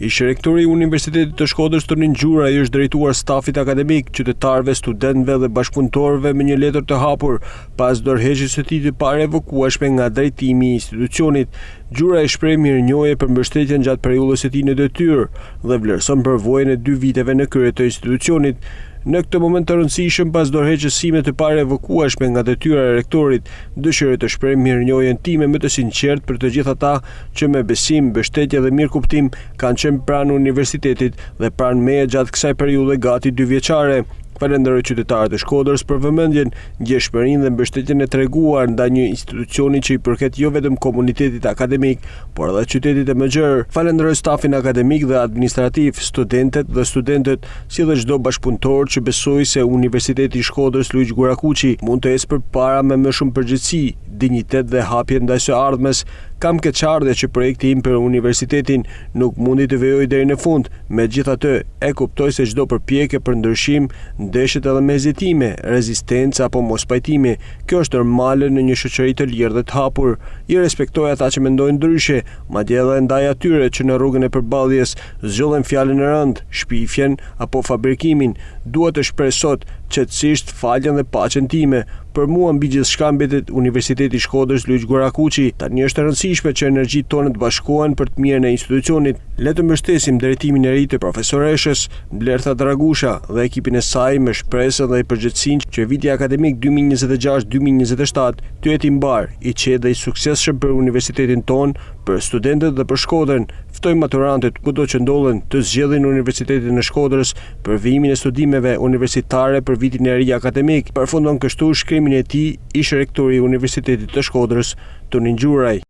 Ish rektori i Universitetit të Shkodrës Tonin Gjuraj është drejtuar stafit akademik, qytetarëve, studentëve dhe bashkëpunëtorëve me një letër të hapur pas dorëheqjes së tij të parevokueshme nga drejtimi i institucionit. Gjuraj shpreh mirënjohje për mbështetjen gjatë periudhës së tij në detyrë dhe vlerëson përvojën e 2 viteve në krye të institucionit. Në këtë moment të rëndësishëm pas dorëheqjes sime të parevokueshme nga detyra e rektorit, dëshiroj të shpreh mirënjohjen time më të sinqertë për të gjithë ata që me besim, mbështetje dhe mirëkuptim kanë qenë pranë universitetit dhe pranë meje gjatë kësaj periudhe gati 2 vjeçare. Falenderoj qytetarët e Shkodrës për vëmendjen, ndjeshmërinë dhe mbështetjen e treguar ndaj një institucioni që i përket jo vetëm komunitetit akademik, por edhe qytetit e mëgjerë. Falenderoj stafin akademik dhe administrativ, studentët dhe studentët, si dhe çdo bashkëpunëtor që besoi se Universiteti i Shkodrës Luiq Gurakuqi mund të ecë përpara me më shumë përgjegjësi, dinjitet dhe hapje ndaj së ardhmes. Kam keqardhje që projekti im për universitetin nuk mundi të vijojë deri në fund. Megjithatë, e kuptoj se çdo përpjekje për ndryshim ndeshet edhe me hezitime, rezistencë apo mospajtime. Kjo është normale në një shoqëri të lirë dhe të hapur. I respektoj ata që mendojnë ndryshe, madje edhe ndaj atyre që në rrugën e përballjes zgjodhen fjalën e rëndë, shpifjen apo fabrikimin. Dua të shpreh sot qetësisht faljen dhe paqen time. Për mua mbi gjithçka mbetet Universiteti i Shkodrës Luiq Gurakuqi. Tani është e rëndësishme që energjitë tona të bashkohen për të mirën e institucionit. Le të mbështesim drejtimin e ri të profesoreshës Blertha Dragusha dhe ekipin e saj me shpresën dhe përgjegjësinë që viti akademik 2026-2027 të jetë i mbar, i qetë dhe i suksesshëm për universitetin ton, për studentët dhe për Shkodrën. Ftoj maturantët kudo që ndodhen të zgjedhin Universitetin e Shkodrës për vijimin e studimeve universitare për vitin e ri akademik. Përfundon kështu shkrimin e tij ish rektori i Universitetit të Shkodrës Tonin Gjuraj.